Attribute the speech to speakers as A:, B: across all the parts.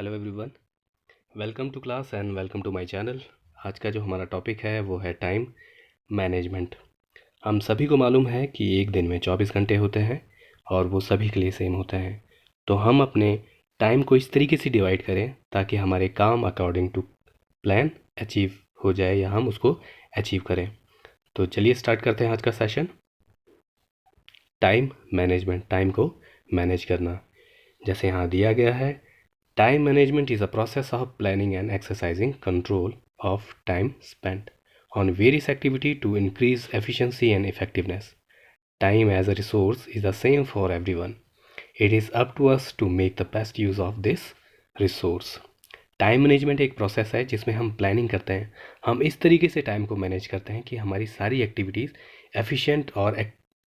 A: Hello everyone, welcome to class and welcome to my channel. आज का जो हमारा टॉपिक है वो है टाइम मैनेजमेंट। हम सभी को मालूम है कि एक दिन में 24 घंटे होते हैं और वो सभी के लिए सेम होते हैं। तो हम अपने टाइम को इस तरीके से डिवाइड करें ताकि हमारे काम अकॉर्डिंग टू प्लान अचीव हो जाए या हम उसको अचीव करें। तो चलिए स्टार्ट करते हैं आज का सेशन। टाइम मैनेजमेंट, टाइम को मैनेज करना। जैसे यहाँ दिया गया है, time management is a process of planning and exercising control of time spent on various activity to increase efficiency and effectiveness. Time as a resource is the same for everyone. It is up to us to make the best use of this resource. Time management एक process है जिसमें हम planning करते हैं। हम इस तरीके से टाइम को मैनेज करते हैं कि हमारी सारी एक्टिविटीज़ एफिशिएंट और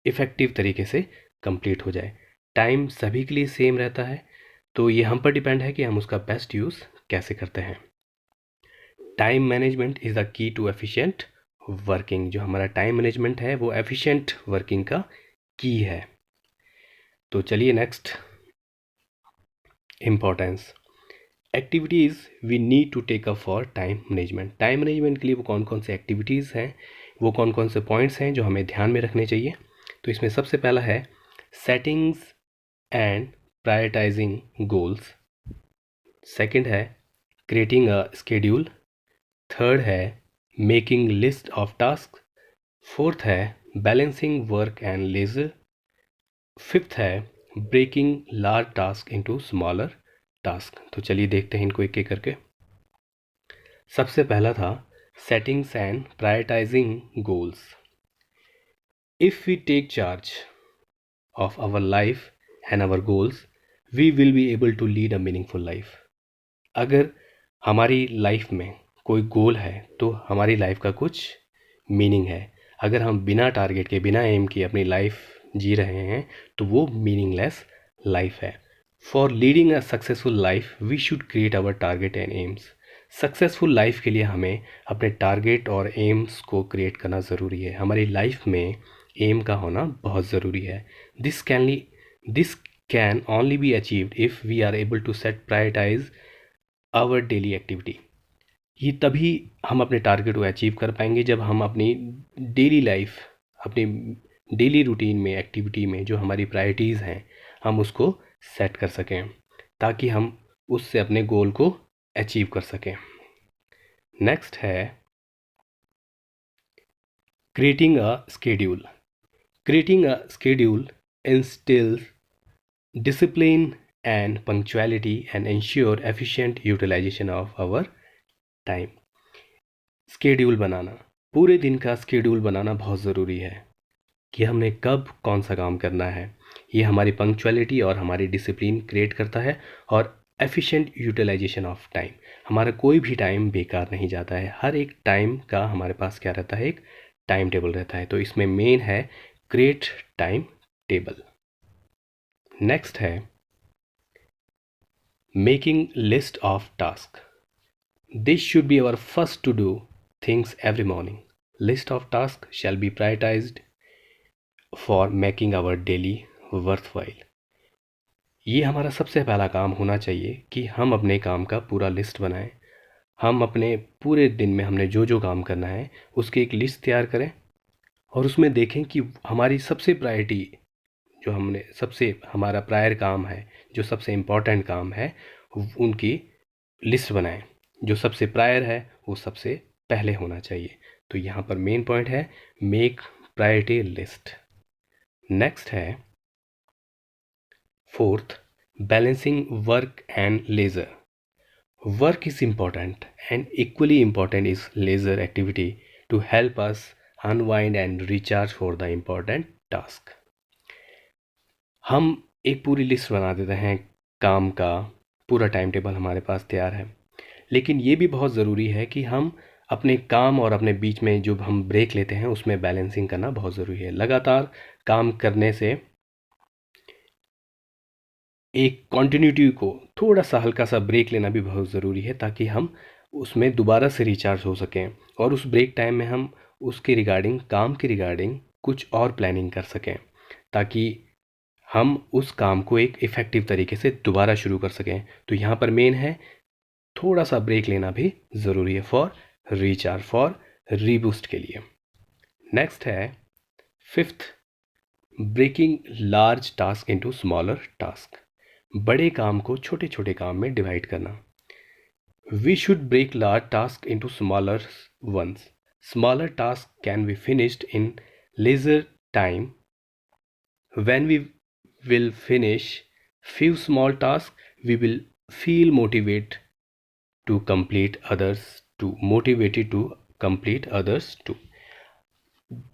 A: इफ़ेक्टिव तरीके से कंप्लीट हो जाए। टाइम सभी के लिए सेम रहता है, तो ये हम पर डिपेंड है कि हम उसका बेस्ट यूज़ कैसे करते हैं। Time management is the key to efficient working. जो हमारा टाइम मैनेजमेंट है वो एफिशिएंट वर्किंग का की है। तो चलिए next, importance activities we need to take up for time management. Time management के लिए वो कौन कौन से एक्टिविटीज़ हैं, वो कौन कौन से पॉइंट्स हैं जो हमें ध्यान में रखने चाहिए। तो इसमें सबसे पहला है settings and prioritising goals. Second है क्रिएटिंग अ शेड्यूल। थर्ड है making list of task. Fourth है balancing work and leisure. Fifth है breaking large task into smaller task. तो चलिए देखते हैं इनको एक एक करके। सबसे पहला था settings and prioritising goals. If we take charge of our life and our goals, we will be able to lead a meaningful life. अगर हमारी लाइफ में कोई गोल है तो हमारी लाइफ का कुछ मीनिंग है। अगर हम बिना टारगेट के, बिना एम के अपनी लाइफ जी रहे हैं तो वो मीनिंगलेस लाइफ है। For leading a successful life we should create our target and aims. Successful life के लिए हमें अपने टारगेट और एम्स को क्रिएट करना ज़रूरी है। हमारी लाइफ में एम का होना बहुत ज़रूरी है। This can only be achieved if we are able to set prioritise our daily activity. ये तभी हम अपने टारगेट को अचीव कर पाएंगे जब हम अपनी डेली लाइफ, अपनी डेली रूटीन में, एक्टिविटी में जो हमारी प्रायोरिटीज़ हैं हम उसको सेट कर सकें ताकि हम उससे अपने गोल को अचीव कर सकें। नेक्स्ट है creating a schedule. Creating a schedule instills discipline and punctuality and ensure efficient utilization of our time. Schedule बनाना, पूरे दिन का स्केड्यूल बनाना बहुत ज़रूरी है कि हमने कब कौन सा काम करना है। ये हमारी पंक्चुअलिटी और हमारी डिसिप्लिन क्रिएट करता है और एफिशिएंट यूटिलाइजेशन ऑफ टाइम। हमारा कोई भी टाइम बेकार नहीं जाता है। हर एक टाइम का हमारे पास क्या रहता है, एक टाइम टेबल रहता है। तो इसमें मेन है क्रिएट टाइम टेबल। नेक्स्ट है making list of task. This should be our first to do things every morning. List of tasks shall be prioritized for making our daily worthwhile. ये हमारा सबसे पहला काम होना चाहिए कि हम अपने काम का पूरा लिस्ट बनाएं। हम अपने पूरे दिन में हमने जो जो काम करना है उसकी एक लिस्ट तैयार करें और उसमें देखें कि हमारी सबसे प्रायोरिटी, जो हमने सबसे हमारा प्रायर काम है, जो सबसे इम्पोर्टेंट काम है, उनकी लिस्ट बनाएं। जो सबसे प्रायर है वो सबसे पहले होना चाहिए। तो यहाँ पर मेन पॉइंट है मेक प्रायोरिटी लिस्ट। नेक्स्ट है fourth balancing work and leisure. Work is important and equally important is leisure activity to help us unwind and recharge for the important task. हम एक पूरी लिस्ट बना देते हैं काम का, पूरा टाइम टेबल हमारे पास तैयार है, लेकिन ये भी बहुत ज़रूरी है कि हम अपने काम और अपने बीच में जो हम ब्रेक लेते हैं उसमें बैलेंसिंग करना बहुत ज़रूरी है। लगातार काम करने से एक कॉन्टिन्यूटी को थोड़ा सा हल्का सा ब्रेक लेना भी बहुत ज़रूरी है ताकि हम उसमें दोबारा से रिचार्ज हो सकें और उस ब्रेक टाइम में हम उसके रिगार्डिंग, काम के रिगार्डिंग कुछ और प्लानिंग कर सकें ताकि हम उस काम को एक इफ़ेक्टिव तरीके से दोबारा शुरू कर सकें। तो यहाँ पर मेन है थोड़ा सा ब्रेक लेना भी ज़रूरी है फॉर रिचार्ज, फॉर रीबूस्ट के लिए। नेक्स्ट है fifth, breaking large task into smaller task. बड़े काम को छोटे छोटे काम में डिवाइड करना। We should break large task into smaller ones. Smaller tasks can be finished in leisure time. When we will finish few small tasks, we will feel motivated to complete others, too.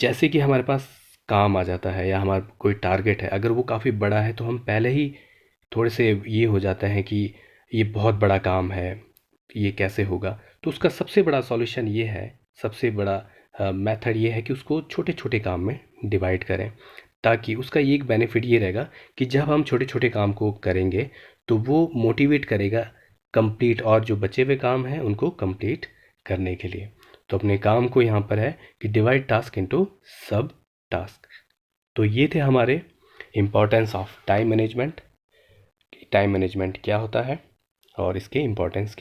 A: जैसे कि हमारे पास काम आ जाता है या हमारा कोई target है, अगर वो काफ़ी बड़ा है तो हम पहले ही थोड़े से ये हो जाते हैं कि ये बहुत बड़ा काम है, ये कैसे होगा। तो उसका सबसे बड़ा सॉल्यूशन ये है, सबसे बड़ा मेथड ये है कि उसको छोटे छोटे काम में डिवाइड करें, ताकि उसका ये एक बेनिफिट ये रहेगा कि जब हम छोटे छोटे काम को करेंगे तो वो मोटिवेट करेगा कंप्लीट, और जो बचे हुए काम हैं उनको कंप्लीट करने के लिए। तो अपने काम को यहाँ पर है कि डिवाइड टास्क इनटू सब टास्क। तो ये थे हमारे importance of time management, time management क्या होता है और इसके इम्पोर्टेंस क्या